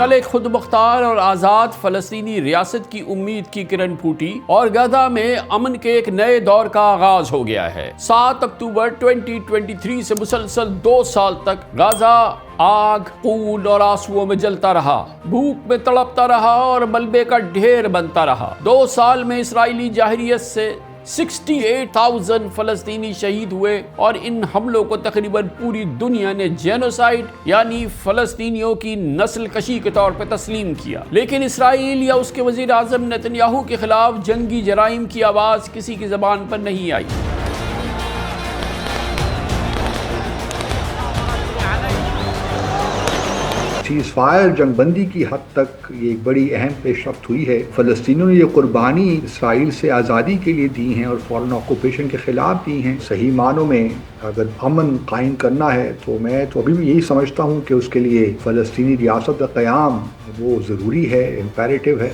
کل ایک خود مختار اور آزاد فلسطینی ریاست کی امید کی کرن پھوٹی اور غزہ میں امن کے ایک نئے دور کا آغاز ہو گیا ہے۔ 7 اکتوبر 2023 سے مسلسل 2 سال تک غزہ آگ، خون اور آنسوؤں میں جلتا رہا، بھوک میں تڑپتا رہا اور ملبے کا ڈھیر بنتا رہا۔ 2 سال میں اسرائیلی جارحیت سے 68,000 فلسطینی شہید ہوئے اور ان حملوں کو تقریباً پوری دنیا نے جینوسائیڈ یعنی فلسطینیوں کی نسل کشی کے طور پہ تسلیم کیا۔ لیکن اسرائیل یا اس کے وزیر اعظم نیتن یاہو کے خلاف جنگی جرائم کی آواز کسی کی زبان پر نہیں آئی۔ سیز فائر جنگ بندی کی حد تک یہ ایک بڑی اہم پیش رفت ہوئی ہے۔ فلسطینیوں نے یہ قربانی اسرائیل سے آزادی کے لیے دی ہیں اور فورن آکوپیشن کے خلاف دی ہیں۔ صحیح معنوں میں اگر امن قائم کرنا ہے تو میں تو ابھی بھی یہی سمجھتا ہوں کہ اس کے لیے فلسطینی ریاست کا قیام وہ ضروری ہے، امپیریٹو ہے۔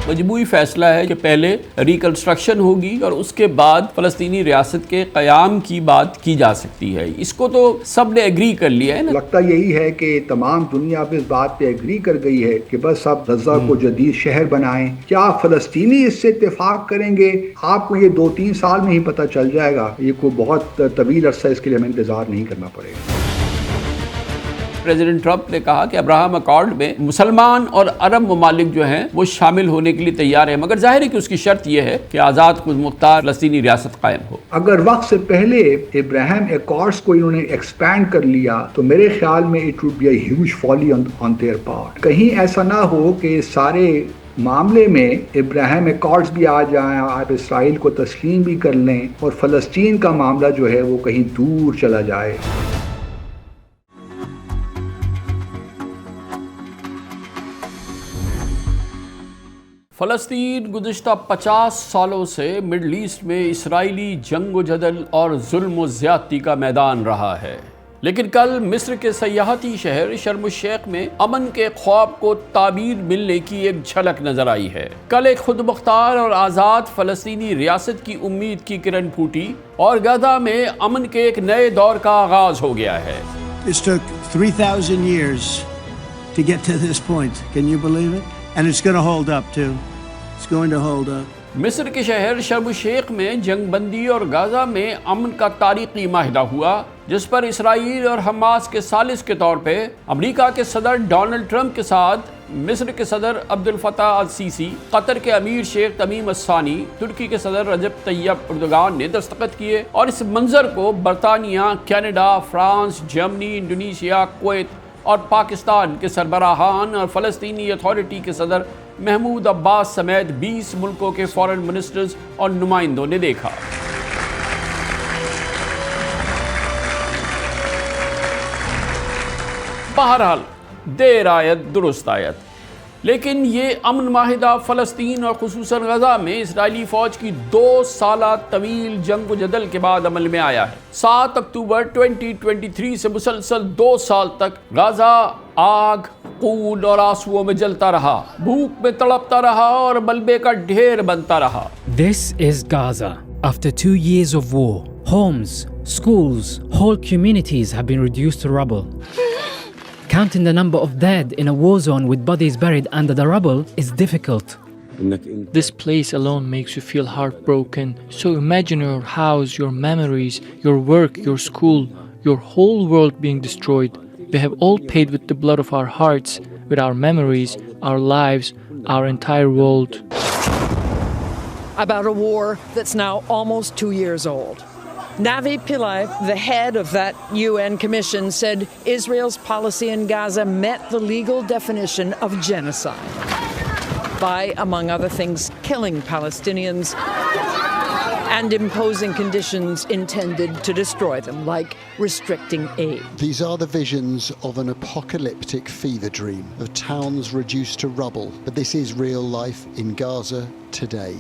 مجموعی فیصلہ ہے کہ پہلے ریکنسٹرکشن ہوگی اور اس کے بعد فلسطینی ریاست کے قیام کی بات کی جا سکتی ہے۔ اس کو تو سب نے ایگری کر لیا ہے نا۔ لگتا یہی ہے کہ تمام دنیا پہ اس بات پہ ایگری کر گئی ہے کہ بس اب غزہ کو جدید شہر بنائیں۔ کیا فلسطینی اس سے اتفاق کریں گے؟ آپ کو یہ 2-3 سال میں ہی پتہ چل جائے گا۔ یہ کوئی بہت طویل عرصہ اس کے لیے ہمیں انتظار نہیں کرنا پڑے گا۔ پریزیڈنٹ ٹرمپ نے کہا کہ ابراہم اکارڈ میں مسلمان اور عرب ممالک جو ہیں وہ شامل ہونے کے لیے تیار ہیں، مگر ظاہر ہے کہ اس کی شرط یہ ہے کہ آزاد خود مختار فلسطینی ریاست قائم ہو۔ اگر وقت سے پہلے ابراہم اکارڈز کو انہوں نے ایکسپینڈ کر لیا تو میرے خیال میں it would be a huge folly on their part. کہیں ایسا نہ ہو کہ سارے معاملے میں ابراہم اکارڈز بھی آ جائیں، آپ اسرائیل کو تسلیم بھی کر لیں اور فلسطین کا معاملہ جو ہے وہ کہیں دور چلا جائے۔ فلسطین گزشتہ 50 سالوں سے مڈل ایسٹ میں اسرائیلی جنگ و جدل اور ظلم و زیادتی کا میدان رہا ہے، لیکن کل مصر کے سیاحتی شہر شرم الشیخ میں امن کے خواب کو تعبیر ملنے کی ایک جھلک نظر آئی ہے۔ کل ایک خود مختار اور آزاد فلسطینی ریاست کی امید کی کرن پھوٹی اور غزہ میں امن کے ایک نئے دور کا آغاز ہو گیا ہے۔ This took 3,000 years to get to this point. Can you believe it? And it's going to hold up too. It's going to hold up. مصر کے شہر شرم الشیخ میں جنگ بندی اور غزہ میں امن کا تاریخی معاہدہ ہوا، جس پر اسرائیل اور حماس کے ثالث کے طور پہ امریکہ کے صدر ڈونلڈ ٹرمپ کے ساتھ مصر کے صدر عبد الفتاح السیسی، قطر کے امیر شیخ تمیم الثانی، ترکی کے صدر رجب طیب اردوغان نے دستخط کیے، اور اس منظر کو برطانیہ، Canada, France, Germany, Indonesia, Kuwait اور پاکستان کے سربراہان اور فلسطینی اتھارٹی کے صدر محمود عباس سمیت 20 ملکوں کے فارن منسٹرز اور نمائندوں نے دیکھا۔ بہرحال دیر آیت درست آیت، لیکن یہ امن معاہدہ فلسطین اور خصوصاً غزہ میں اسرائیلی فوج کی 2 سالہ طویل جنگ و جدل کے بعد عمل میں آیا ہے۔ 7 اکتوبر 2023 سے مسلسل 2 سال تک غزہ آگ، خون اور آنسوؤں میں جلتا رہا، بھوک میں تڑپتا رہا اور ملبے کا ڈھیر بنتا رہا۔ This is Gaza. After 2 years of war, homes, schools, whole communities have been reduced to rubble. Counting the number of dead in a war zone with bodies buried under the rubble is difficult. This place alone makes you feel heartbroken. So imagine your house, your memories, your work, your school, your whole world being destroyed. We have all paid with the blood of our hearts, with our memories, our lives, our entire world. About a war that's now almost 2 years old. Navi Pillay, the head of that UN commission, said Israel's policy in Gaza met the legal definition of genocide by, among other things, killing Palestinians and imposing conditions intended to destroy them, like restricting aid. These are the visions of an apocalyptic fever dream of towns reduced to rubble. But this is real life in Gaza today.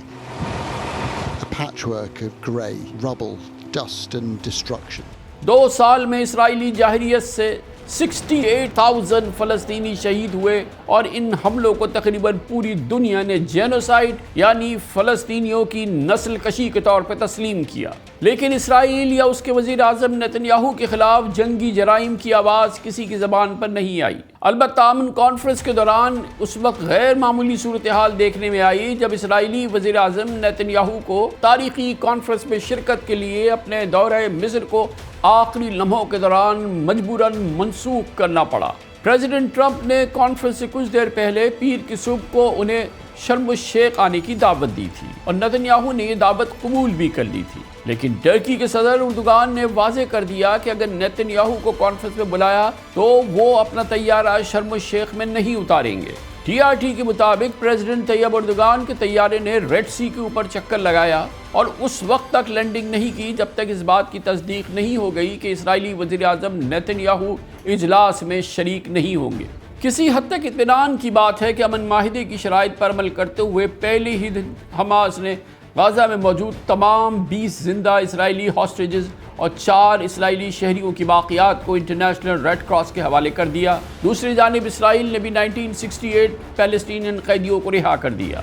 A patchwork of grey, rubble, dust and destruction. 2 سال میں اسرائیلی جارحیت سے 68,000 فلسطینی شہید ہوئے اور ان حملوں کو تقریباً پوری دنیا نے جینوسائیڈ یعنی فلسطینیوں کی نسل کشی کے طور پہ تسلیم کیا. لیکن اسرائیل یا اس کے وزیر اعظم نیتن یاہو کے خلاف جنگی جرائم کی آواز کسی کی زبان پر نہیں آئی. البتہ امن کانفرنس کے دوران اس وقت غیر معمولی صورتحال دیکھنے میں آئی جب اسرائیلی وزیر اعظم نیتن یاہو کو تاریخی کانفرنس میں شرکت کے لیے اپنے دورہ مصر کو آخری لمحوں کے دوران مجبوراً منسوخ کرنا پڑا. پریزیڈنٹ ٹرمپ نے کانفرنس سے کچھ دیر پہلے پیر کی صبح کو انہیں شرم الشیخ آنے کی دعوت دی تھی اور نیتن یاہو نے یہ دعوت قبول بھی کر لی تھی. لیکن ٹرکی کے صدر اردوغان نے واضح کر دیا کہ اگر نیتن یاہو کو کانفرنس میں بلایا تو وہ اپنا طیارہ شرم الشیخ میں نہیں اتاریں گے. TRT کے مطابق پریزیڈنٹ طیب اردوغان کے طیارے نے ریڈ سی کے اوپر چکر لگایا اور اس وقت تک لینڈنگ نہیں کی جب تک اس بات کی تصدیق نہیں ہو گئی کہ اسرائیلی وزیر اعظم نیتن یاہو اجلاس میں شریک نہیں ہوں گے. کسی حد تک اطمینان کی بات ہے کہ امن معاہدے کی شرائط پر عمل کرتے ہوئے پہلے ہی دن حماس نے غزہ میں موجود تمام 20 زندہ اسرائیلی ہاسٹیجز اور 4 اسرائیلی شہریوں کی باقیات کو انٹرنیشنل ریڈ کراس کے حوالے کر دیا. دوسری جانب اسرائیل نے بھی 1968 فلسطینین قیدیوں کو رہا کر دیا.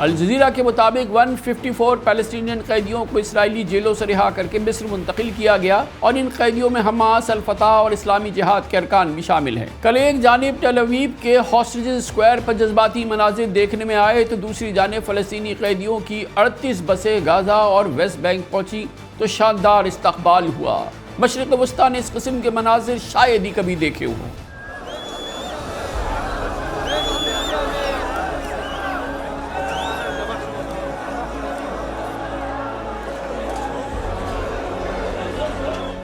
الجزیرہ کے مطابق 154 فلسطینین قیدیوں کو اسرائیلی جیلوں سے رہا کر کے مصر منتقل کیا گیا اور ان قیدیوں میں حماس، الفتح اور اسلامی جہاد کے ارکان بھی شامل ہیں. کل ایک جانب ٹیل اویو کے ہاسٹیجز اسکوائر پر جذباتی مناظر دیکھنے میں آئے تو دوسری جانب فلسطینی قیدیوں کی 38 بسیں غزہ اور ویسٹ بینک پہنچی تو شاندار استقبال ہوا. مشرق وسطیٰ نے اس قسم کے مناظر شاید ہی کبھی دیکھے ہوں.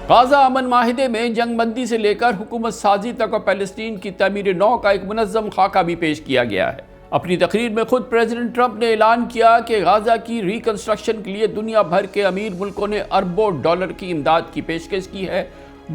غزہ امن معاہدے میں جنگ بندی سے لے کر حکومت سازی تک اور فلسطین کی تعمیر نو کا ایک منظم خاکہ بھی پیش کیا گیا ہے. اپنی تقریر میں خود پریزیڈنٹ ٹرمپ نے اعلان کیا کہ غزہ کی ریکنسٹرکشن کے لیے دنیا بھر کے امیر ملکوں نے اربوں ڈالر کی امداد کی پیشکش کی ہے.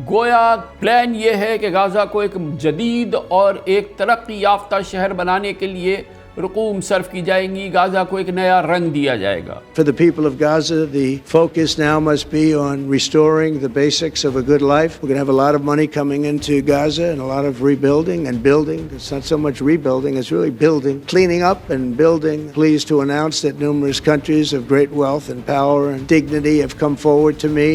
گویا پلان یہ ہے کہ غزہ کو ایک جدید اور ایک ترقی یافتہ شہر بنانے کے لیے رقوم صرف کی جائیں گی. غزہ کو ایک نیا رنگ دیا جائے گا. For the people of Gaza, the focus now must be on restoring the basics of a good life. We're going to have a lot of money coming into Gaza and a lot of rebuilding and building. It's not so much rebuilding, it's really building, cleaning up and building. Pleased to announce that numerous countries of great wealth and power and dignity have come forward to me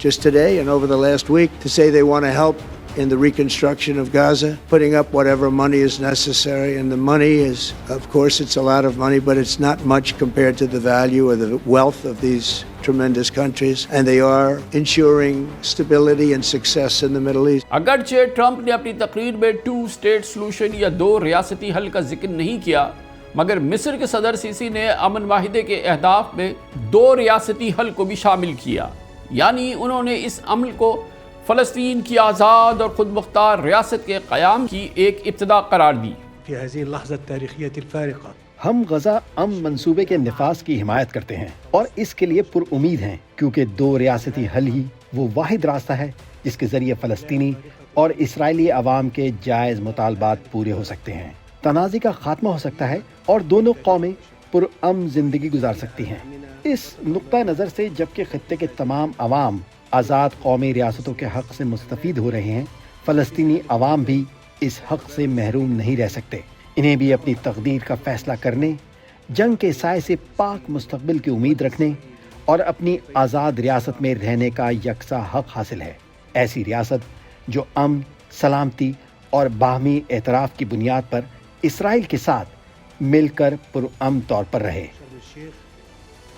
just today and over the last week to say they want to help in the reconstruction of Gaza, putting up whatever money is necessary. And the money is, of course, it's a lot of money, but it's not much compared to the value or the wealth of these tremendous countries. And they are ensuring stability and success in the Middle East. اگرچہ Trump نے اپنی تقریر میں 2 state solution یا 2 ریاستی حل کا ذکر نہیں کیا، مگر مصر کے صدر سیسی نے امن معاہدے کے اہداف میں 2 ریاستی حل کو بھی شامل کیا. یعنی انہوں نے اس عمل کو فلسطین کی آزاد اور خود مختار ریاست کے قیام کی ایک ابتدا قرار دی. ہم غزہ امن منصوبے کے نفاذ کی حمایت کرتے ہیں اور اس کے لیے پر امید ہیں کیونکہ 2 ریاستی حل ہی وہ واحد راستہ ہے جس کے ذریعے فلسطینی اور اسرائیلی عوام کے جائز مطالبات پورے ہو سکتے ہیں، تنازع کا خاتمہ ہو سکتا ہے اور دونوں قومیں پر امن زندگی گزار سکتی ہیں. اس نقطہ نظر سے جبکہ خطے کے تمام عوام آزاد قومی ریاستوں کے حق سے مستفید ہو رہے ہیں، فلسطینی عوام بھی اس حق سے محروم نہیں رہ سکتے. انہیں بھی اپنی تقدیر کا فیصلہ کرنے، جنگ کے سائے سے پاک مستقبل کی امید رکھنے اور اپنی آزاد ریاست میں رہنے کا یکساں حق حاصل ہے. ایسی ریاست جو امن، سلامتی اور باہمی اعتراف کی بنیاد پر اسرائیل کے ساتھ مل کر پرامن طور پر رہے.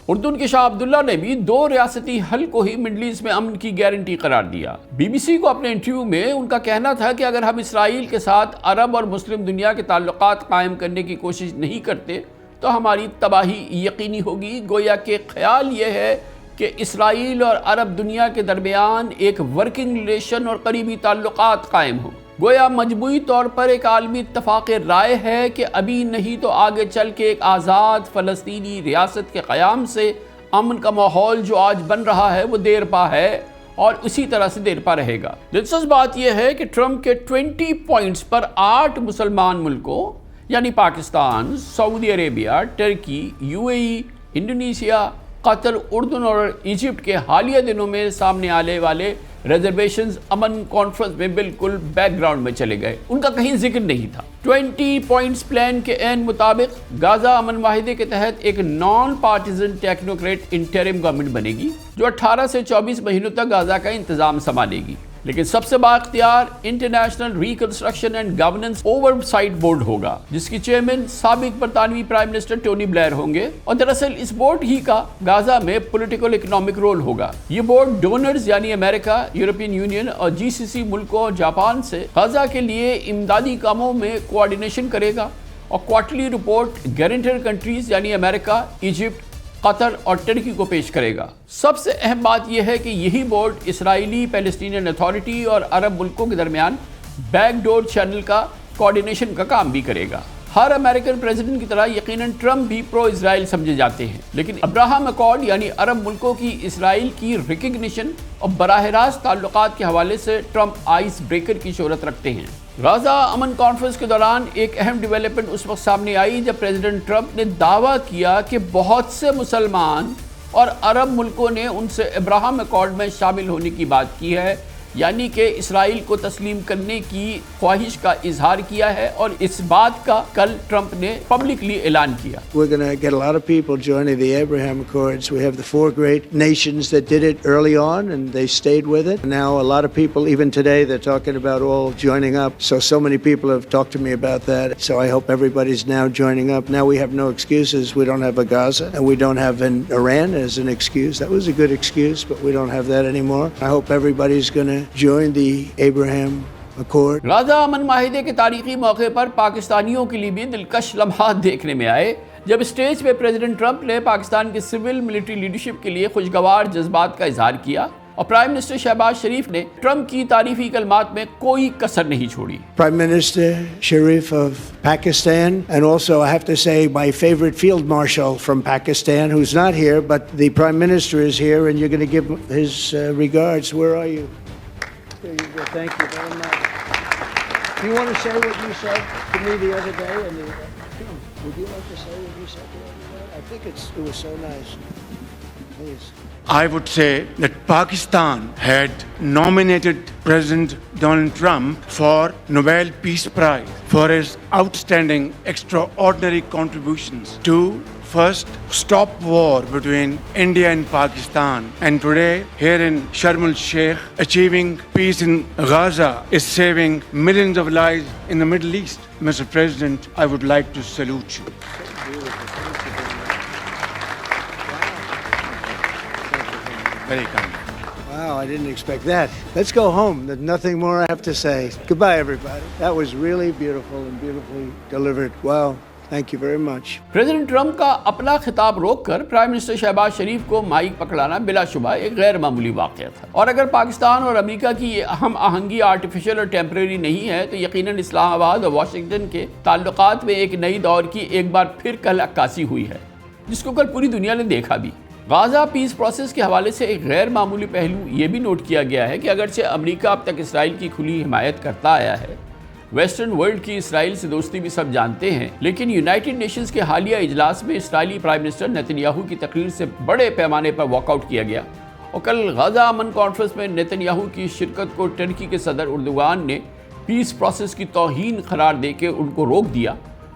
اردن کے شاہ عبداللہ نے بھی 2 ریاستی حل کو ہی مڈل ایسٹ میں امن کی گارنٹی قرار دیا. BBC کو اپنے انٹرویو میں ان کا کہنا تھا کہ اگر ہم اسرائیل کے ساتھ عرب اور مسلم دنیا کے تعلقات قائم کرنے کی کوشش نہیں کرتے تو ہماری تباہی یقینی ہوگی. گویا کہ خیال یہ ہے کہ اسرائیل اور عرب دنیا کے درمیان ایک ورکنگ ریلیشن اور قریبی تعلقات قائم ہوں. گویا مجموعی طور پر ایک عالمی اتفاق رائے ہے کہ ابھی نہیں تو آگے چل کے ایک آزاد فلسطینی ریاست کے قیام سے امن کا ماحول جو آج بن رہا ہے وہ دیر پا ہے اور اسی طرح سے دیر پا رہے گا. دلچسپ بات یہ ہے کہ ٹرمپ کے 20 پوائنٹس پر 8 مسلمان ملکوں یعنی پاکستان، سعودی عربیہ، ٹرکی، UAE، انڈونیشیا، قطر، اردن اور ایجپٹ کے حالیہ دنوں میں سامنے آنے والے ریزرویشنز امن کانفرنس میں بالکل بیک گراؤنڈ میں چلے گئے، ان کا کہیں ذکر نہیں تھا۔ 20 پوائنٹس پلان کے عین مطابق غازہ امن معاہدے کے تحت ایک non partisan technocrat interim government بنے گی جو 18 سے 24 مہینوں تک غازہ کا انتظام سنبھالے گی، لیکن سب سے بااختیار international reconstruction and governance oversight board ہوگا، جس کی چیئرمین سابق برطانوی پرائم منسٹر ٹونی بلیئر ہوں گے، اور دراصل اس بورڈ ہی کا غازہ میں پولیٹیکل اکنامک رول ہوگا۔ یہ بورڈ ڈونرز یعنی امریکہ، یورپین یونین اور GCC ملکوں اور جاپان سے غازہ کے لیے امدادی کاموں میں کوآرڈینیشن کرے گا، اور کوارٹرلی رپورٹ گارنٹر کنٹریز یعنی امریکہ، ایجپٹ، قطر اور ٹرکی کو پیش کرے گا۔ سب سے اہم بات یہ ہے کہ یہی بورڈ اسرائیلی پیلسٹینین اتھارٹی اور عرب ملکوں کے درمیان بیک ڈور چینل کا کوآرڈینیشن کا کام بھی کرے گا۔ ہر امریکن پریزیڈنٹ کی طرح یقیناً ٹرمپ بھی پرو اسرائیل سمجھے جاتے ہیں، لیکن ابراہم اکارڈ یعنی عرب ملکوں کی اسرائیل کی ریکگنیشن اور براہ راست تعلقات کے حوالے سے ٹرمپ آئس بریکر کی شہرت رکھتے ہیں۔ غازہ امن کانفرنس کے دوران ایک اہم ڈیولپمنٹ اس وقت سامنے آئی جب پریزیڈنٹ ٹرمپ نے دعویٰ کیا کہ بہت سے مسلمان اور عرب ملکوں نے ان سے ابراہم اکارڈ میں شامل ہونے کی بات کی ہے، یعنی کہ اسرائیل کو تسلیم کرنے کی خواہش کا اظہار کیا ہے، اور اس بات کا کل ٹرمپ نے پبلکلی اعلان کیا۔ We're going to get a lot of people joining the Abraham Accords. We have the 4 great nations that did it early on and they stayed with it. Now a lot of people, even today, they're talking about all joining up. So many people have talked to me about that. So I hope everybody's now joining up. Now we have no excuses. We don't have a Gaza and we don't have an Iran as an excuse. That was a good excuse, but we don't have that anymore. I hope everybody's going to join the Abraham Accord. غازہ امن معاہدے کے تاریخی موقع پر پاکستانیوں کے لیے بھی دلکش لمحات دیکھنے میں آئے جب اسٹیج پہ پریزیڈنٹ ٹرمپ نے پاکستان کی سول ملٹری لیڈرشپ کے لیے خوشگوار جذبات کا اظہار کیا، اور پرائم منسٹر شہباز شریف نے ٹرمپ کی تعریفی کلمات میں کوئی کسر نہیں چھوڑی۔ Prime Minister Sharif of Pakistan, and also I have to say my favorite field marshal from Pakistan, who's not here, but the Prime Minister is here and you're going to give his regards. Where are you? There you go. Thank you very much. Do you want to say what you said to me the other day? Would you like to say what you said the other day? I think it was so nice. Please. I would say that Pakistan had nominated President Donald Trump for Nobel Peace Prize for his outstanding, extraordinary contributions to first stop war between India and Pakistan, and today here in Sharm el-Sheikh achieving peace in Gaza is saving millions of lives in the Middle East. Mr. President, I would like to salute you. Very kind. Wow, I didn't expect that. Let's go home. There's nothing more I have to say. Goodbye, everybody. That was really beautiful and beautifully delivered. Wow. Thank you very much. President Trump کا اپنا خطاب روک کر prime minister Shahbaz شریف کو mic پکڑانا بلا شبہ ایک غیر معمولی واقعہ تھا، اور اگر پاکستان اور امریکہ کی یہ اہم آہنگی آرٹیفیشل اور ٹیمپریری نہیں ہے تو یقیناً اسلام آباد اور واشنگٹن کے تعلقات میں ایک نئی دور کی ایک بار پھر کل عکاسی ہوئی ہے، جس کو کل پوری دنیا نے دیکھا بھی۔ غازہ پیس پروسیس کے حوالے سے ایک غیر معمولی پہلو یہ بھی نوٹ کیا گیا ہے کہ اگرچہ امریکہ اب تک اسرائیل کی کھلی حمایت کرتا آیا ہے، ویسٹرن ورلڈ کی اسرائیل سے دوستی بھی سب جانتے ہیں، لیکن یونائٹڈ نیشنز کے حالیہ اجلاس میں اسرائیلی پرائم منسٹر نیتن یاہو کی تقریر سے بڑے پیمانے پر واک آؤٹ کیا گیا، اور کل غازہ امن کانفرنس میں نیتن یاہو کی شرکت کو ٹرکی کے صدر اردوغان نے پیس پروسیس کی توہین قرار دے کے ان کو روک دیا،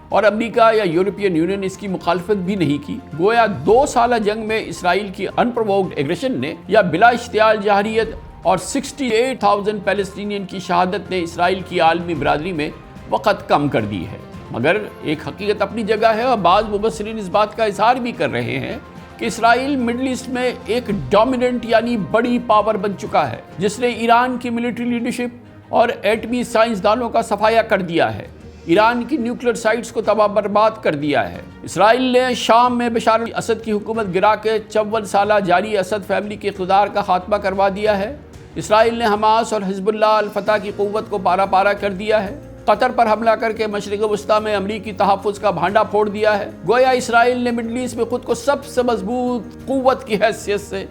اور امریکہ یا یورپین یونین نے اس کی مخالفت بھی نہیں کی۔ گویا 2 سالہ جنگ میں اسرائیل کی انپرووکڈ ایگریشن نے یا بلا اشتعال جارحیت اور 68,000 پیلسٹینین کی شہادت نے اسرائیل کی عالمی برادری میں وقت کم کر دی ہے۔ مگر ایک حقیقت اپنی جگہ ہے، اور بعض مبصرین اس بات کا اظہار بھی کر رہے ہیں کہ اسرائیل مڈل ایسٹ میں ایک ڈومیننٹ یعنی بڑی پاور بن چکا ہے، جس نے ایران کی ملٹری لیڈرشپ اور ایٹمی سائنسدانوں کا صفایا کر دیا ہے، ایران کی نیوکلیر سائٹس کو تباہ برباد کر دیا ہے۔ اسرائیل نے شام میں بشار الاسد کی حکومت گرا کے 54 سالہ جاری اسد فیملی کے اقتدار کا خاتمہ کروا دیا ہے۔ اسرائیل نے حماس اور حزب اللہ الفتح کی قوت کو پارا پارا کر دیا ہے۔ قطر پر حملہ کر کے مشرق وسطیٰ میں امریکی تحفظ کا بھانڈا پھوڑ دیا ہے۔ گویا اسرائیل نے مڈل ایسٹ میں خود کو سب سے مضبوط قوت کی حیثیت سے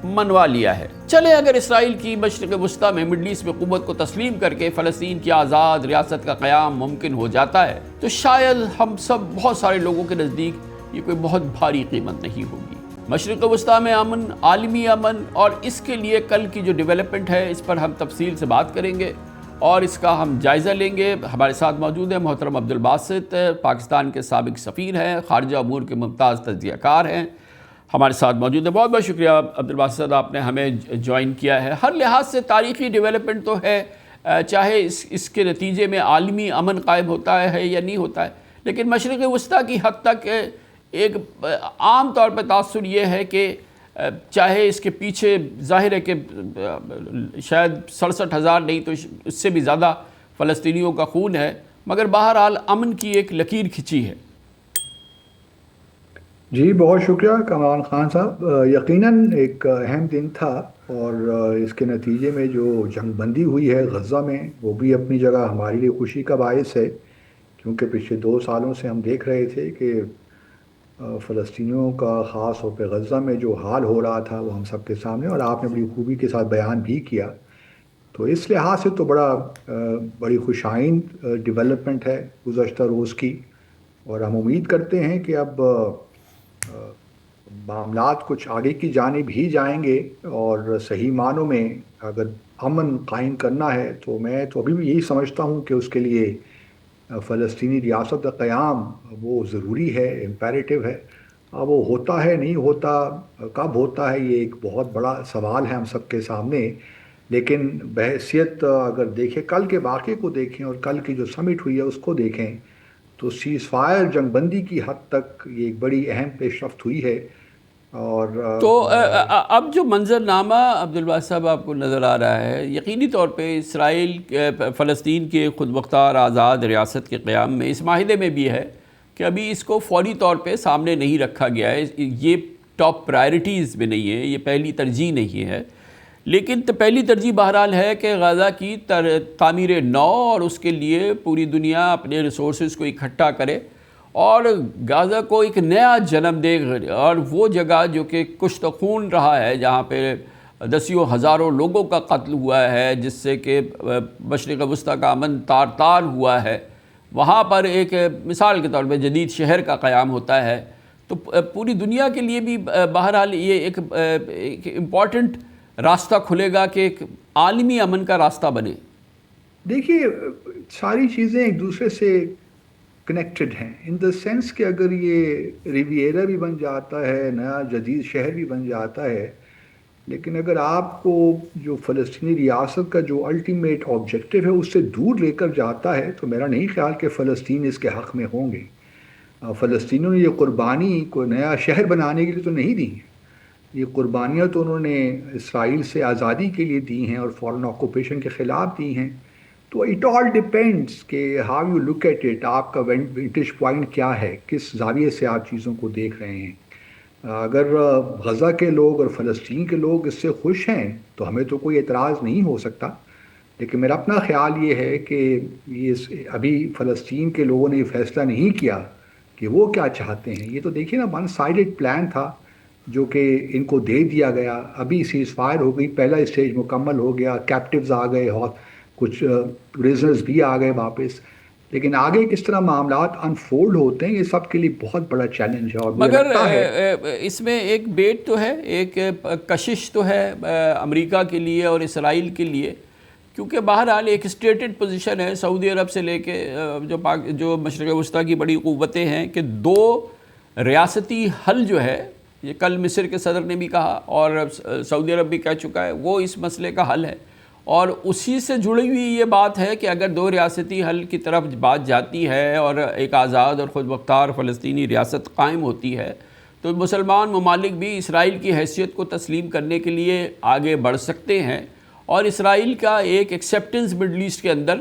منوا لیا ہے۔ چلے اگر اسرائیل کی مشرق وسطیٰ میں مڈل ایسٹ میں قوت کو تسلیم کر کے فلسطین کی آزاد ریاست کا قیام ممکن ہو جاتا ہے تو شاید ہم سب بہت سارے لوگوں کے نزدیک یہ کوئی بہت بھاری قیمت نہیں ہوگی۔ مشرق وسطیٰ میں امن، عالمی امن اور اس کے لیے کل کی جو ڈیولپمنٹ ہے اس پر ہم تفصیل سے بات کریں گے اور اس کا ہم جائزہ لیں گے۔ ہمارے ساتھ موجود ہیں محترم عبدالباسط، پاکستان کے سابق سفیر ہیں، خارجہ امور کے ممتاز تجزیہ کار ہیں، ہمارے ساتھ موجود ہیں۔ بہت بہت شکریہ عبدالباسط، آپ نے ہمیں جوائن کیا ہے۔ ہر لحاظ سے تاریخی ڈیولپمنٹ تو ہے، چاہے اس کے نتیجے میں عالمی امن قائم ہوتا ہے یا نہیں ہوتا ہے، لیکن مشرق وسطیٰ کی حد تک ایک عام طور پہ تاثر یہ ہے کہ چاہے اس کے پیچھے ظاہر ہے کہ شاید 67,000 نہیں تو اس سے بھی زیادہ فلسطینیوں کا خون ہے، مگر بہرحال امن کی ایک لکیر کھچی ہے۔ جی بہت شکریہ کمال خان صاحب، یقیناً ایک اہم دن تھا اور اس کے نتیجے میں جو جنگ بندی ہوئی ہے غزہ میں وہ بھی اپنی جگہ ہمارے لیے خوشی کا باعث ہے، کیونکہ پچھلے 2 سالوں سے ہم دیکھ رہے تھے کہ فلسطینیوں کا خاص طور پہ غزہ میں جو حال ہو رہا تھا وہ ہم سب کے سامنے، اور آپ نے بڑی خوبی کے ساتھ بیان بھی کیا، تو اس لحاظ سے تو بڑی خوشائند ڈیولپمنٹ ہے گزشتہ روز کی، اور ہم امید کرتے ہیں کہ اب معاملات کچھ آگے کی جانب ہی جائیں گے، اور صحیح معنوں میں اگر امن قائم کرنا ہے تو میں تو ابھی بھی یہی سمجھتا ہوں کہ اس کے لیے فلسطینی ریاست کا قیام وہ ضروری ہے، امپیریٹو ہے۔ اب وہ ہوتا ہے نہیں ہوتا، کب ہوتا ہے، یہ ایک بہت بڑا سوال ہے ہم سب کے سامنے، لیکن بحیثیت اگر دیکھیں کل کے واقعے کو دیکھیں اور کل کی جو سمٹ ہوئی ہے اس کو دیکھیں تو سیز فائر جنگ بندی کی حد تک یہ ایک بڑی اہم پیش رفت ہوئی ہے۔ اور تو اب جو منظر نامہ عبدالباسط صاحب آپ کو نظر آ رہا ہے، یقینی طور پہ اسرائیل فلسطین کے خود مختار آزاد ریاست کے قیام میں اس معاہدے میں بھی ہے کہ ابھی اس کو فوری طور پہ سامنے نہیں رکھا گیا ہے، یہ ٹاپ پرائرٹیز میں نہیں ہے، یہ پہلی ترجیح نہیں ہے، لیکن پہلی ترجیح بہرحال ہے کہ غزہ کی تعمیر نو اور اس کے لیے پوری دنیا اپنے ریسورسز کو اکٹھا کرے اور غزہ کو ایک نیا جنم دے، اور وہ جگہ جو کہ کشت خون رہا ہے، جہاں پہ دسیوں ہزاروں لوگوں کا قتل ہوا ہے، جس سے کہ مشرق وسطیٰ کا امن تار تار ہوا ہے، وہاں پر ایک مثال کے طور پہ جدید شہر کا قیام ہوتا ہے، تو پوری دنیا کے لیے بھی بہرحال یہ ایک امپورٹنٹ راستہ کھلے گا کہ ایک عالمی امن کا راستہ بنے۔ دیکھیے ساری چیزیں ایک دوسرے سے کنیکٹڈ ہیں، ان دا سینس کہ اگر یہ ریویرا بھی بن جاتا ہے، نیا جدید شہر بھی بن جاتا ہے، لیکن اگر آپ کو جو فلسطینی ریاست کا جو الٹیمیٹ آبجیکٹو ہے اس سے دور لے کر جاتا ہے تو میرا نہیں خیال کہ فلسطین اس کے حق میں ہوں گے۔ فلسطینیوں نے یہ قربانی کوئی نیا شہر بنانے کے لیے تو نہیں دی، یہ قربانیاں تو انہوں نے اسرائیل سے آزادی کے لیے دی ہیں اور فورن آکوپیشن کے خلاف دی ہیں۔ تو اٹ آل ڈیپینڈس کہ how you look at it, آپ کا وینٹیج پوائنٹ کیا ہے، کس زاویے سے آپ چیزوں کو دیکھ رہے ہیں۔ اگر غزہ کے لوگ اور فلسطین کے لوگ اس سے خوش ہیں تو ہمیں تو کوئی اعتراض نہیں ہو سکتا، لیکن میرا اپنا خیال یہ ہے کہ ابھی فلسطین کے لوگوں نے یہ فیصلہ نہیں کیا کہ وہ کیا چاہتے ہیں۔ یہ تو دیکھیے نا، ون سائیڈڈ پلان تھا جو کہ ان کو دے دیا گیا، ابھی سیز فائر ہو گئی، پہلا اسٹیج مکمل ہو گیا، کیپٹیوز آ گئے اور کچھ پریزنرز بھی آ گئے واپس، لیکن آگے کس طرح معاملات انفولڈ ہوتے ہیں یہ سب کے لیے بہت بڑا چیلنج ہے۔ اور مگر اس میں ایک بیٹ تو ہے، ایک کشش تو ہے امریکہ کے لیے اور اسرائیل کے لیے، کیونکہ بہرحال ایک اسٹیٹڈ پوزیشن ہے سعودی عرب سے لے کے جو مشرق وسطیٰ کی بڑی قوتیں ہیں کہ 2 ریاستی حل جو ہے، یہ کل مصر کے صدر نے بھی کہا اور سعودی عرب بھی کہہ چکا ہے، وہ اس مسئلے کا حل ہے، اور اسی سے جڑی ہوئی یہ بات ہے کہ اگر 2 ریاستی حل کی طرف بات جاتی ہے اور ایک آزاد اور خود مختار فلسطینی ریاست قائم ہوتی ہے تو مسلمان ممالک بھی اسرائیل کی حیثیت کو تسلیم کرنے کے لیے آگے بڑھ سکتے ہیں، اور اسرائیل کا ایک ایکسیپٹنس مڈل ایسٹ کے اندر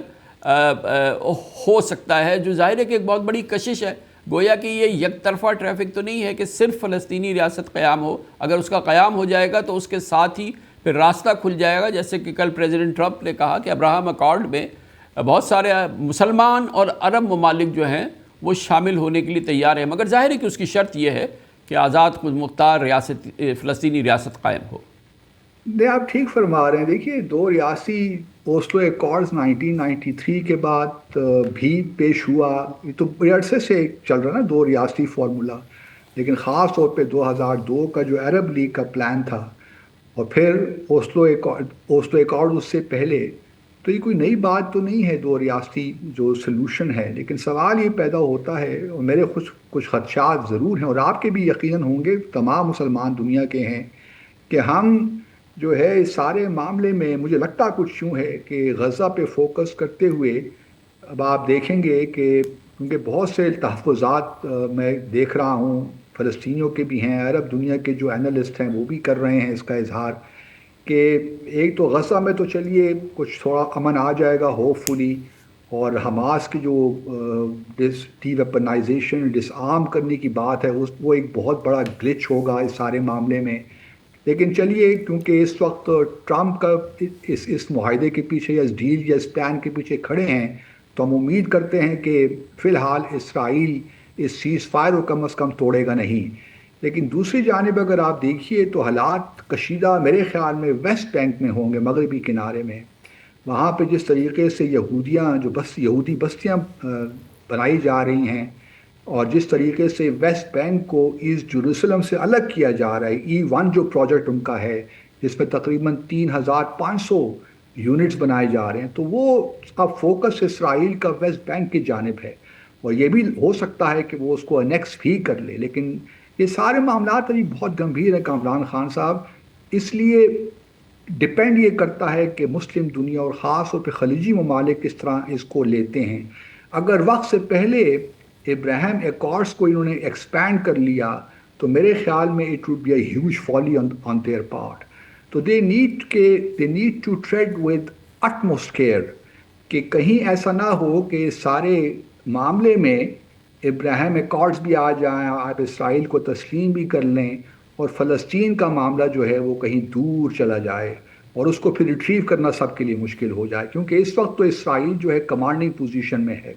ہو سکتا ہے، جو ظاہر ہے کہ ایک بہت بڑی کشش ہے۔ گویا کہ یہ یک طرفہ ٹریفک تو نہیں ہے کہ صرف فلسطینی ریاست قیام ہو، اگر اس کا قیام ہو جائے گا تو اس کے ساتھ ہی پھر راستہ کھل جائے گا، جیسے کہ کل پریزیڈنٹ ٹرمپ نے کہا کہ ابراہم اکارڈ میں بہت سارے مسلمان اور عرب ممالک جو ہیں وہ شامل ہونے کے لیے تیار ہیں، مگر ظاہر ہے کہ اس کی شرط یہ ہے کہ آزاد خود مختار فلسطینی ریاست قائم ہو۔ آپ ٹھیک فرما رہے ہیں. دیکھیے دو ریاستی اوسلو ایکارڈز 1993 کے بعد بھی پیش ہوا. یہ تو بڑے عرصے سے چل رہا نا دو ریاستی فارمولا, لیکن خاص طور پہ 2002 کا جو عرب لیگ کا پلان تھا اور پھر اوسلو ایکارڈ اس سے پہلے, تو یہ کوئی نئی بات تو نہیں ہے دو ریاستی جو سلوشن ہے. لیکن سوال یہ پیدا ہوتا ہے, اور میرے کچھ خدشات ضرور ہیں اور آپ کے بھی یقیناً ہوں گے, تمام مسلمان دنیا کے ہیں, کہ ہم جو ہے اس سارے معاملے میں مجھے لگتا کچھ یوں ہے کہ غزہ پہ فوکس کرتے ہوئے اب آپ دیکھیں گے کہ کیونکہ بہت سے تحفظات میں دیکھ رہا ہوں فلسطینیوں کے بھی ہیں, عرب دنیا کے جو اینالسٹ ہیں وہ بھی کر رہے ہیں اس کا اظہار, کہ ایک تو غزہ میں تو چلیے کچھ تھوڑا امن آ جائے گا ہوپ فلی, اور حماس کی جو ڈی ویپنائزیشن ڈس آرم کرنے کی بات ہے وہ ایک بہت بڑا گلچ ہوگا اس سارے معاملے میں. لیکن چلیے کیونکہ اس وقت ٹرمپ کا اس معاہدے کے پیچھے یا اس ڈیل یا اس پلان کے پیچھے کھڑے ہیں, تو ہم امید کرتے ہیں کہ فی الحال اسرائیل اس سیز فائر کو کم از کم توڑے گا نہیں. لیکن دوسری جانب اگر آپ دیکھیے تو حالات کشیدہ میرے خیال میں ویسٹ بینک میں ہوں گے, مغربی کنارے میں. وہاں پہ جس طریقے سے یہودی بستیاں بنائی جا رہی ہیں, اور جس طریقے سے ویسٹ بینک کو ایسٹ جیروسلم سے الگ کیا جا رہا ہے, E1 جو پروجیکٹ ان کا ہے جس میں تقریباً 3500 یونٹس بنائے جا رہے ہیں, تو وہ اب فوکس اسرائیل کا ویسٹ بینک کی جانب ہے, اور یہ بھی ہو سکتا ہے کہ وہ اس کو انیکس بھی کر لے. لیکن یہ سارے معاملات ابھی بہت گمبھیر ہیں کامران خان صاحب, اس لیے ڈپینڈ یہ کرتا ہے کہ مسلم دنیا اور خاص طور پہ خلیجی ممالک کس طرح اس کو لیتے ہیں. اگر وقت سے پہلے ابراہیم ایکارڈز کو انہوں نے ایکسپینڈ کر لیا تو میرے خیال میں it would be a huge folly on their part. تو they need to tread with utmost care کہ کہیں ایسا نہ ہو کہ اس سارے معاملے میں ابراہیم ایکارڈز بھی آ جائیں, آپ اسرائیل کو تسلیم بھی کر لیں, اور فلسطین کا معاملہ جو ہے وہ کہیں دور چلا جائے اور اس کو پھر ریٹریو کرنا سب کے لیے مشکل ہو جائے, کیونکہ اس وقت تو اسرائیل جو ہے کمانڈنگ پوزیشن میں ہے.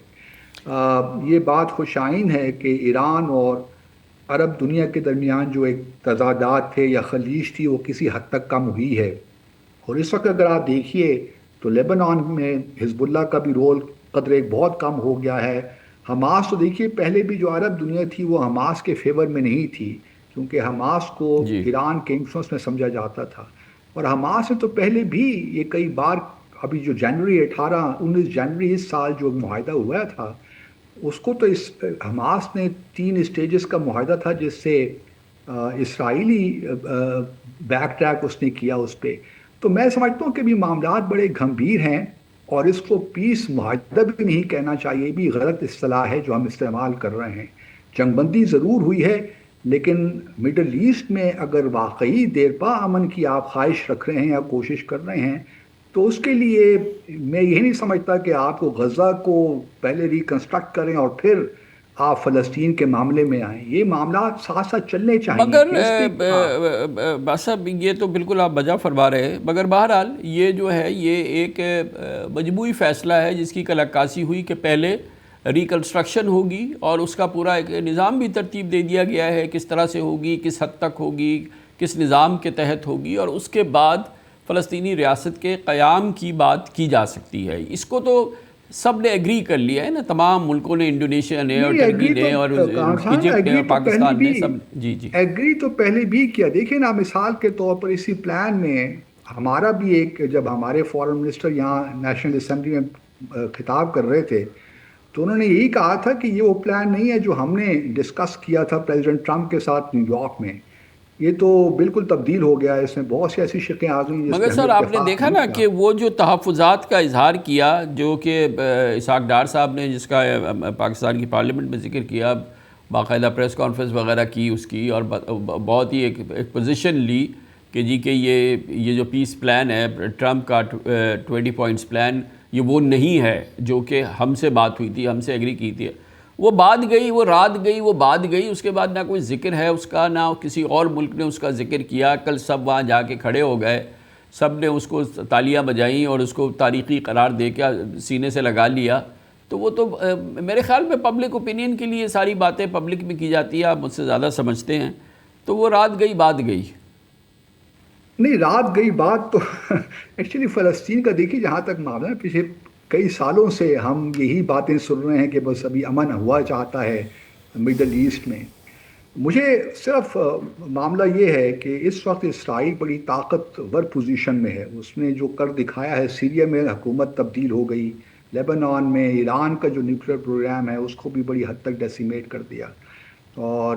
یہ بات خوش آئین ہے کہ ایران اور عرب دنیا کے درمیان جو ایک تضادات تھے یا خلیج تھی وہ کسی حد تک کم ہوئی ہے. اور اس وقت اگر آپ دیکھیے تو لیبنان میں حزب اللہ کا بھی رول قدر ایک بہت کم ہو گیا ہے. حماس تو دیکھیے پہلے بھی جو عرب دنیا تھی وہ حماس کے فیور میں نہیں تھی, کیونکہ حماس کو ایران کے انفلوئنس میں سمجھا جاتا تھا, اور حماس نے تو پہلے بھی یہ کئی بار, ابھی جو 19 جنوری اس سال جو معاہدہ ہوا تھا اس کو تو حماس نے 3 اسٹیجز کا معاہدہ تھا جس سے اسرائیلی بیک ٹریک اس نے کیا اس پہ. تو میں سمجھتا ہوں کہ بھی معاملات بڑے گھمبیر ہیں, اور اس کو پیس معاہدہ بھی نہیں کہنا چاہیے, بھی غلط اصطلاح ہے جو ہم استعمال کر رہے ہیں. جنگ بندی ضرور ہوئی ہے, لیکن مڈل ایسٹ میں اگر واقعی دیرپا امن کی آپ خواہش رکھ رہے ہیں یا کوشش کر رہے ہیں, تو اس کے لیے میں یہ نہیں سمجھتا کہ آپ کو غزہ کو پہلے ریکنسٹرکٹ کریں اور پھر آپ فلسطین کے معاملے میں آئیں. یہ معاملات ساتھ ساتھ چلنے چاہیے. مگر صاحب یہ تو بالکل آپ بجا فرما رہے ہیں, مگر بہرحال یہ جو ہے یہ ایک مجموعی فیصلہ ہے جس کی کل عکاسی ہوئی کہ پہلے ریکنسٹرکشن ہوگی اور اس کا پورا ایک نظام بھی ترتیب دے دیا گیا ہے کس طرح سے ہوگی, کس حد تک ہوگی, کس نظام کے تحت ہوگی, اور اس کے بعد فلسطینی ریاست کے قیام کی بات کی جا سکتی ہے. اس کو تو سب نے ایگری کر لیا ہے نا, تمام ملکوں نے, انڈونیشیا نے اور ٹرکی نے اور ایجپٹ نے اور پاکستان نے سب. جی ایگری تو پہلے بھی کیا. دیکھیں نا مثال کے طور پر اسی پلان میں ہمارا بھی ایک, جب ہمارے فارن منسٹر یہاں نیشنل اسمبلی میں خطاب کر رہے تھے تو انہوں نے یہی کہا تھا کہ یہ وہ پلان نہیں ہے جو ہم نے ڈسکس کیا تھا پریزیڈنٹ ٹرمپ کے ساتھ نیو یارک میں, یہ تو بالکل تبدیل ہو گیا ہے, اس میں بہت سی ایسی شقیں آ گئی. مگر سر آپ نے دیکھا نا کہ وہ جو تحفظات کا اظہار کیا جو کہ اسحاق ڈار صاحب نے, جس کا پاکستان کی پارلیمنٹ میں ذکر کیا, باقاعدہ پریس کانفرنس وغیرہ کی اس کی, اور بہت ہی ایک پوزیشن لی کہ جی کہ یہ جو پیس پلان ہے ٹرمپ کا 20 پوائنٹس پلان, یہ وہ نہیں ہے جو کہ ہم سے بات ہوئی تھی, ہم سے ایگری کی تھی. وہ بات گئی, وہ رات گئی, وہ بات گئی, اس کے بعد نہ کوئی ذکر ہے اس کا, نہ کسی اور ملک نے اس کا ذکر کیا. کل سب وہاں جا کے کھڑے ہو گئے, سب نے اس کو تالیاں بجائیں اور اس کو تاریخی قرار دے کے سینے سے لگا لیا. تو وہ تو میرے خیال میں پبلک اوپینین کے لیے ساری باتیں پبلک میں کی جاتی ہے, آپ مجھ سے زیادہ سمجھتے ہیں. تو وہ رات گئی, بات گئی. نہیں، رات گئی بات تو ایکچولی فلسطین کا دیکھیے جہاں تک معاملہ ہے، پچھلے کئی سالوں سے ہم یہی باتیں سن رہے ہیں کہ بس ابھی امن ہوا چاہتا ہے مڈل ایسٹ میں. مجھے صرف معاملہ یہ ہے کہ اس وقت اسرائیل بڑی طاقتور پوزیشن میں ہے. اس نے جو کر دکھایا ہے، سیریا میں حکومت تبدیل ہو گئی، لیبنان میں ایران کا جو نیوکلیئر پروگرام ہے اس کو بھی بڑی حد تک ڈیسیمیٹ کر دیا. اور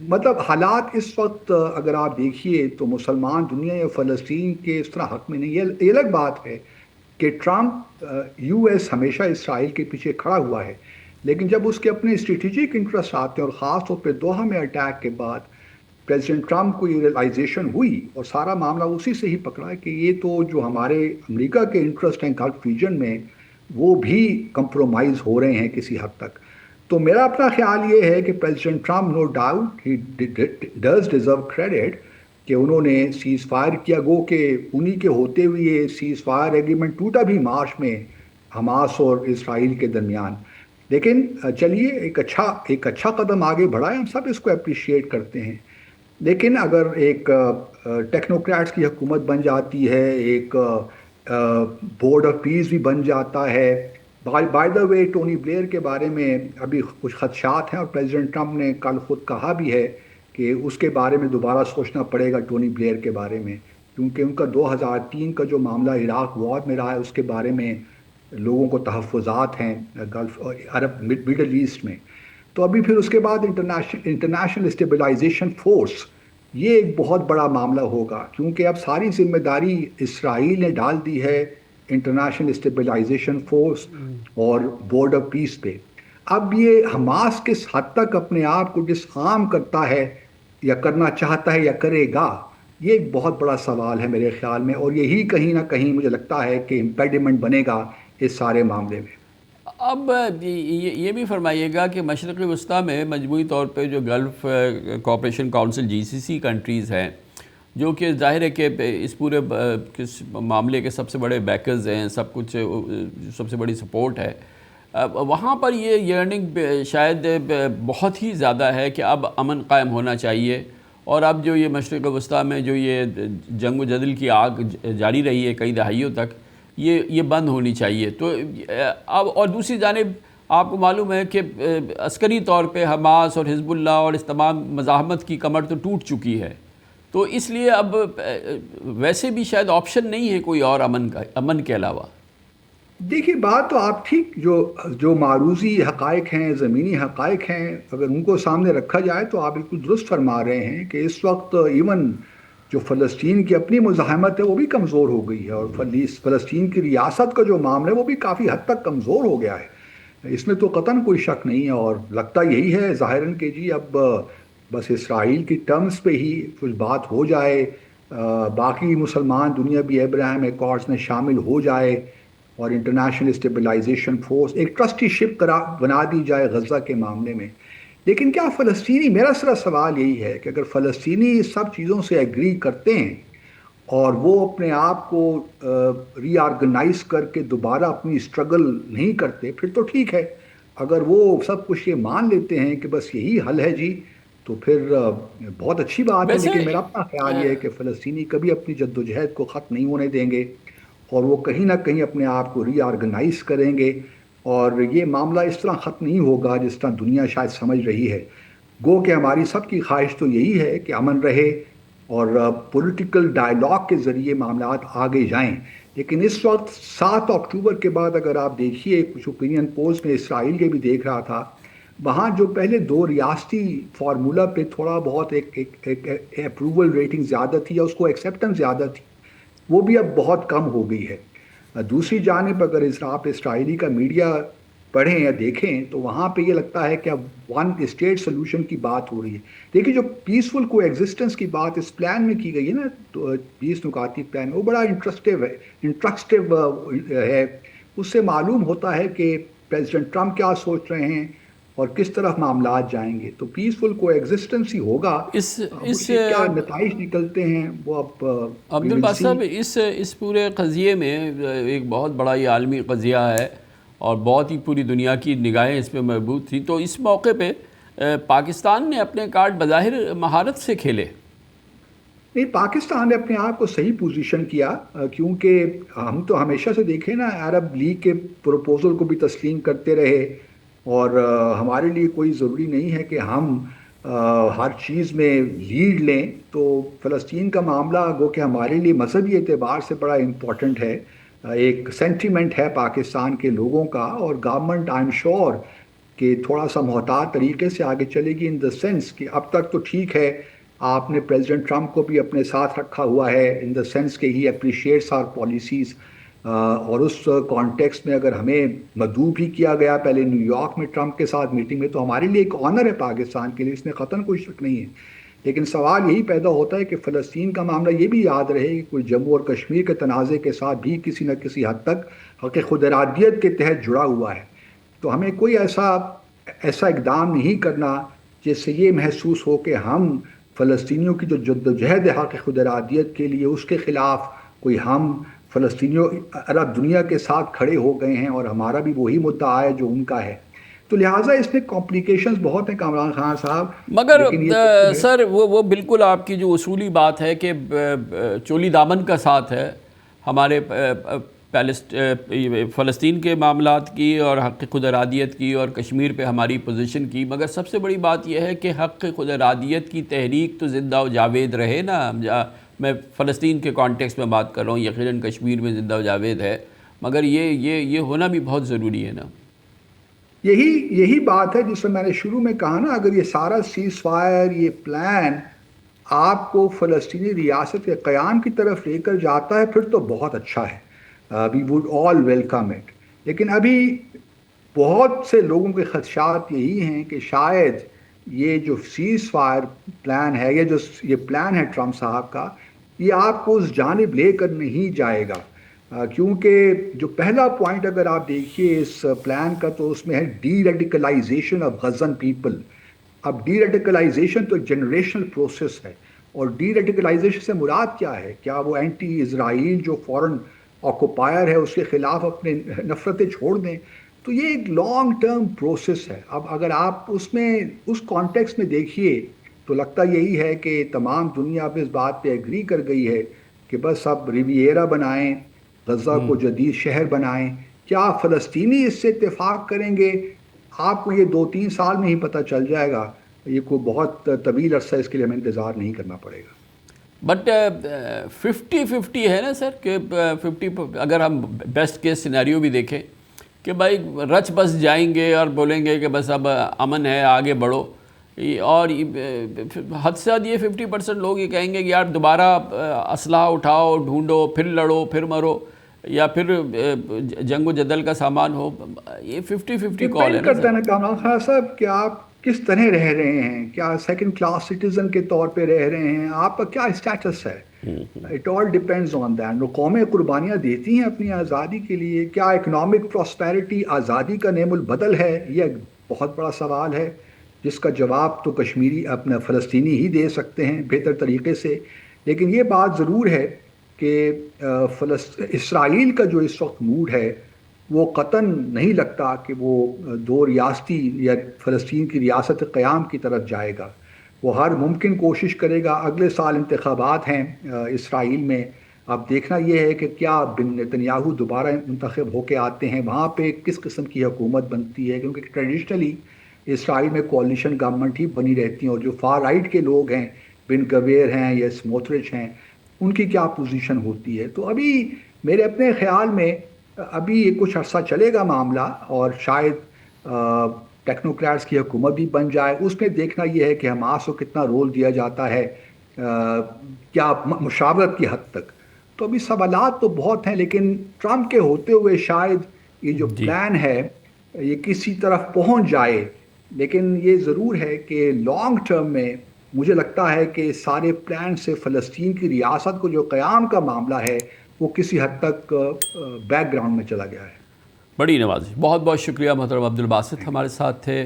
مطلب حالات اس وقت اگر آپ دیکھیے تو مسلمان دنیا یا فلسطین کے اس طرح حق میں نہیں. یہ الگ بات ہے کہ ٹرمپ یو ایس ہمیشہ اسرائیل کے پیچھے کھڑا ہوا ہے، لیکن جب اس کے اپنے اسٹریٹجک انٹرسٹ آتے ہیں، اور خاص طور پہ دوحہ میں اٹیک کے بعد پریزیڈنٹ ٹرمپ کو یہ ریئلائزیشن ہوئی اور سارا معاملہ اسی سے ہی پکڑا کہ یہ تو جو ہمارے امریکہ کے انٹرسٹ ہیں گلف ریجن میں وہ بھی کمپرومائز ہو رہے ہیں کسی حد تک. تو میرا اپنا خیال یہ ہے کہ president Trump no doubt he does deserve credit کہ انہوں نے سیز فائر کیا، گو کہ انہی کے ہوتے ہوئے یہ سیز فائر ایگریمنٹ ٹوٹا بھی مارچ میں حماس اور اسرائیل کے درمیان. لیکن چلیے ایک اچھا قدم آگے بڑھا ہے، ہم سب اس کو اپریشیٹ کرتے ہیں. لیکن اگر ایک ٹیکنوکریٹس کی حکومت بن جاتی ہے، ایک بورڈ آف پیس بھی بن جاتا ہے. By the way Tony Blair کے بارے میں ابھی کچھ خدشات ہیں، اور پریزیڈنٹ ٹرمپ نے کل خود کہا بھی ہے کہ اس کے بارے میں دوبارہ سوچنا پڑے گا ٹونی بلیئر کے بارے میں، کیونکہ ان کا 2003 کا جو معاملہ عراق وار میں رہا ہے اس کے بارے میں لوگوں کو تحفظات ہیں گلف عرب مڈل ایسٹ میں. تو ابھی پھر اس کے بعد انٹرنیشنل اسٹیبلائزیشن فورس، یہ ایک بہت بڑا معاملہ ہوگا، کیونکہ اب ساری ذمہ داری اسرائیل نے ڈال دی ہے انٹرنیشنل اسٹیبلائزیشن فورس اور بورڈ آف پیس پہ. اب یہ حماس کس حد تک اپنے آپ کو ڈسارم کرتا ہے یا کرنا چاہتا ہے یا کرے گا، یہ ایک بہت بڑا سوال ہے میرے خیال میں، اور یہی کہیں نہ کہیں مجھے لگتا ہے کہ امپیڈیمنٹ بنے گا اس سارے معاملے میں. اب یہ بھی فرمائیے گا کہ مشرقی وسطیٰ میں مجموعی طور پہ جو golf cooperation council GCC countries ہیں، جو کہ ظاہر ہے کہ اس پورے معاملے کے سب سے بڑے بیکرز ہیں، سب کچھ سب سے بڑی سپورٹ ہے، وہاں پر یہ یرننگ شاید بہت ہی زیادہ ہے کہ اب امن قائم ہونا چاہیے. اور اب جو یہ مشرق وسطیٰ میں جو یہ جنگ و جدل کی آگ جاری رہی ہے کئی دہائیوں تک، یہ بند ہونی چاہیے. تو اب اور دوسری جانب آپ کو معلوم ہے کہ عسکری طور پہ حماس اور حزب اللہ اور اس تمام مزاحمت کی کمر تو ٹوٹ چکی ہے، تو اس لیے اب ویسے بھی شاید آپشن نہیں ہے کوئی اور امن کے علاوہ. دیکھیے بات تو آپ ٹھیک، جو معروضی حقائق ہیں، زمینی حقائق ہیں، اگر ان کو سامنے رکھا جائے تو آپ بالکل درست فرما رہے ہیں کہ اس وقت ایون جو فلسطین کی اپنی مزاحمت ہے وہ بھی کمزور ہو گئی ہے، اور فلسطین کی ریاست کا جو معاملہ ہے وہ بھی کافی حد تک کمزور ہو گیا ہے. اس میں تو قطعاً کوئی شک نہیں ہے، اور لگتا یہی ہے ظاہراً کہ جی اب بس اسرائیل کی ٹرمز پہ ہی کچھ بات ہو جائے، باقی مسلمان دنیا بھی ابراہیم ایکارڈز میں شامل ہو جائے، اور انٹرنیشنل اسٹیبلائزیشن فورس ایک ٹرسٹی شپ بنا دی جائے غزہ کے معاملے میں. لیکن کیا فلسطینی، میرا صرف سوال یہی ہے کہ اگر فلسطینی اس سب چیزوں سے ایگری کرتے ہیں اور وہ اپنے آپ کو ری آرگنائز کر کے دوبارہ اپنی اسٹرگل نہیں کرتے، پھر تو ٹھیک ہے. اگر وہ سب کچھ یہ مان لیتے ہیں کہ بس یہی حل ہے جی، تو پھر بہت اچھی بات ہے. لیکن میرا اپنا خیال یہ ہے کہ فلسطینی کبھی اپنی جدوجہد کو ختم نہیں ہونے دیں گے، اور وہ کہیں نہ کہیں اپنے آپ کو ری آرگنائز کریں گے، اور یہ معاملہ اس طرح ختم نہیں ہوگا جس طرح دنیا شاید سمجھ رہی ہے. گو کہ ہماری سب کی خواہش تو یہی ہے کہ امن رہے اور پولیٹیکل ڈائلاگ کے ذریعے معاملات آگے جائیں. لیکن اس وقت 7 اکتوبر کے بعد اگر آپ دیکھیے کچھ اوپینین پولز میں اسرائیل کے بھی دیکھ رہا تھا، وہاں جو پہلے 2 ریاستی فارمولہ پہ تھوڑا بہت ایک اپروول ریٹنگ زیادہ تھی یا اس کو ایکسیپٹنس زیادہ تھی، وہ بھی اب بہت کم ہو گئی ہے. دوسری جانب اگر آپ اسرائیلی کا میڈیا پڑھیں یا دیکھیں تو وہاں پہ یہ لگتا ہے کہ اب 1 اسٹیٹ سلوشن کی بات ہو رہی ہے. دیکھیے جو پیسفل کو ایگزسٹنس کی بات اس پلان میں کی گئی ہے نا، 20 نکاتی پلان، وہ بڑا انٹرسٹیو ہے. اس سے معلوم ہوتا ہے کہ پریزیڈنٹ ٹرمپ کیا سوچ رہے ہیں اور کس طرف معاملات جائیں گے. تو پیسفل کو ایگزسٹنس ہی ہوگا. اس کیا نتائج نکلتے ہیں وہ اب عبدالباسط صاحب اس پورے قضیے میں ایک بہت بڑا یہ عالمی قضیہ ہے اور بہت ہی پوری دنیا کی نگاہیں اس پہ مربوط تھی. تو اس موقع پہ پاکستان نے اپنے کارڈ بظاہر مہارت سے کھیلے. نہیں، پاکستان نے اپنے آپ کو صحیح پوزیشن کیا، کیونکہ ہم تو ہمیشہ سے دیکھیں نا عرب لیگ کے پروپوزل کو بھی تسلیم کرتے رہے، اور ہمارے لیے کوئی ضروری نہیں ہے کہ ہم ہر چیز میں لیڈ لیں. تو فلسطین کا معاملہ گو کہ ہمارے لیے مذہبی اعتبار سے بڑا امپورٹنٹ ہے، ایک سینٹیمنٹ ہے پاکستان کے لوگوں کا، اور گورنمنٹ آئی ایم شور کہ تھوڑا سا محتاط طریقے سے آگے چلے گی، ان دا سینس کہ اب تک تو ٹھیک ہے، آپ نے پریزیڈنٹ ٹرمپ کو بھی اپنے ساتھ رکھا ہوا ہے، ان دا سینس کہ ہی اپریشیٹس آر پالیسیز، اور اس کانٹیکسٹ میں اگر ہمیں مدعو بھی کیا گیا پہلے نیو یارک میں ٹرمپ کے ساتھ میٹنگ میں، تو ہمارے لیے ایک آنر ہے پاکستان کے لیے، اس میں قطعاً کوئی شک نہیں ہے. لیکن سوال یہی پیدا ہوتا ہے کہ فلسطین کا معاملہ یہ بھی یاد رہے کہ کوئی جموں اور کشمیر کے تنازع کے ساتھ بھی کسی نہ کسی حد تک حق خود ارادیت کے تحت جڑا ہوا ہے. تو ہمیں کوئی ایسا اقدام نہیں کرنا جس سے یہ محسوس ہو کہ ہم فلسطینیوں کی جو جدوجہد ہے حق خود ارادیت کے لیے، اس کے خلاف کوئی ہم فلسطینیوں عرب دنیا کے ساتھ کھڑے ہو گئے ہیں اور ہمارا بھی وہی مدعا ہے جو ان کا ہے. تو لہٰذا اس میں کمپلیکیشنز بہت ہیں کامران خان صاحب. مگر سر وہ بالکل آپ کی جو اصولی بات ہے کہ چولی دامن کا ساتھ ہے ہمارے فلسطین کے معاملات کی اور حق خود ارادیت کی اور کشمیر پہ ہماری پوزیشن کی، مگر سب سے بڑی بات یہ ہے کہ حق خود ارادیت کی تحریک تو زندہ و جاوید رہے نا. میں فلسطین کے کانٹیکس میں بات کر رہا ہوں، یقیناً کشمیر میں زندہ و جاوید ہے، مگر یہ ہونا بھی بہت ضروری ہے نا. یہی بات ہے جس میں نے شروع میں کہا نا، اگر یہ سارا سیز فائر، یہ پلان آپ کو فلسطینی ریاست کے قیام کی طرف لے کر جاتا ہے، پھر تو بہت اچھا ہے، we would all welcome it. لیکن ابھی بہت سے لوگوں کے خدشات یہی ہیں کہ شاید یہ جو سیز فائر پلان ہے، یہ پلان ہے ٹرمپ صاحب کا، یہ آپ کو اس جانب لے کر نہیں جائے گا. کیونکہ جو پہلا پوائنٹ اگر آپ دیکھیے اس پلان کا، تو اس میں ہے D radicalisation of Ghazan people. اب ڈی ریڈیکلائزیشن تو ایک جنریشنل پروسیس ہے، اور ڈی ریڈیکلائزیشن سے مراد کیا ہے؟ کیا وہ اینٹی اسرائیل جو فورن آکوپائر ہے اس کے خلاف اپنے نفرتیں چھوڑ دیں؟ تو یہ ایک لانگ ٹرم پروسیس ہے. اب اگر آپ اس کانٹیکس میں دیکھیے تو لگتا یہی ہے کہ تمام دنیا اب اس بات پہ ایگری کر گئی ہے کہ بس اب ریویرا بنائیں، غزہ کو جدید شہر بنائیں. کیا فلسطینی اس سے اتفاق کریں گے؟ آپ کو یہ 2-3 سال میں ہی پتہ چل جائے گا. یہ کوئی بہت طویل عرصہ اس کے لیے ہمیں انتظار نہیں کرنا پڑے گا. بٹ 50-50 ہے نا سر، کہ 50 اگر ہم بیسٹ کیس سینیریو بھی دیکھیں کہ بھائی رچ بس جائیں گے اور بولیں گے کہ بس اب امن ہے، آگے بڑھو، اور حد سے حد یہ 50% لوگ یہ کہیں گے کہ یار دوبارہ اسلحہ اٹھاؤ، ڈھونڈو، پھر لڑو، پھر مرو، یا پھر جنگ و جدل کا سامان ہو. یہ 50-50 کال ہے نا. کرتا ہے نا کامران خان صاحب کہ آپ کس طرح رہ رہے ہیں، کیا سیکنڈ کلاس سٹیزن کے طور پہ رہ رہے ہیں، آپ کا کیا اسٹیٹس ہے. It all depends on that. وہ قومیں قربانیاں دیتی ہیں اپنی آزادی کے لیے. کیا اکنامک پراسپیرٹی آزادی کا نعم البدل ہے؟ یہ بہت بڑا سوال ہے جس کا جواب تو کشمیری اپنا فلسطینی ہی دے سکتے ہیں بہتر طریقے سے. لیکن یہ بات ضرور ہے کہ اسرائیل کا جو اس وقت موڈ ہے وہ قطعاً نہیں لگتا کہ وہ 2 ریاستی یا فلسطین کی ریاست قیام کی طرف جائے گا. وہ ہر ممکن کوشش کرے گا. اگلے سال انتخابات ہیں اسرائیل میں. اب دیکھنا یہ ہے کہ کیا بن نتنیاہو دوبارہ منتخب ہو کے آتے ہیں، وہاں پہ کس قسم کی حکومت بنتی ہے، کیونکہ ٹریڈیشنلی اسرائیل میں کوalition گورنمنٹ ہی بنی رہتی ہیں، اور جو فار رائٹ کے لوگ ہیں، بن گویر ہیں یا سموترچ ہیں، ان کی کیا پوزیشن ہوتی ہے. تو ابھی میرے اپنے خیال میں ابھی یہ کچھ عرصہ چلے گا معاملہ، اور شاید ٹیکنوکریٹس کی حکومت بھی بن جائے. اس میں دیکھنا یہ ہے کہ حماس کو کتنا رول دیا جاتا ہے، کیا مشاورت کی حد تک. تو ابھی سوالات تو بہت ہیں، لیکن ٹرمپ کے ہوتے ہوئے شاید یہ جو پلان ہے یہ کسی طرف پہنچ جائے. لیکن یہ ضرور ہے کہ لانگ ٹرم میں مجھے لگتا ہے کہ سارے پلان سے فلسطین کی ریاست کو جو قیام کا معاملہ ہے وہ کسی حد تک بیک گراؤنڈ میں چلا گیا ہے. بڑی نوازش. بہت بہت شکریہ محترم عبدالباسط ہمارے ساتھ تھے.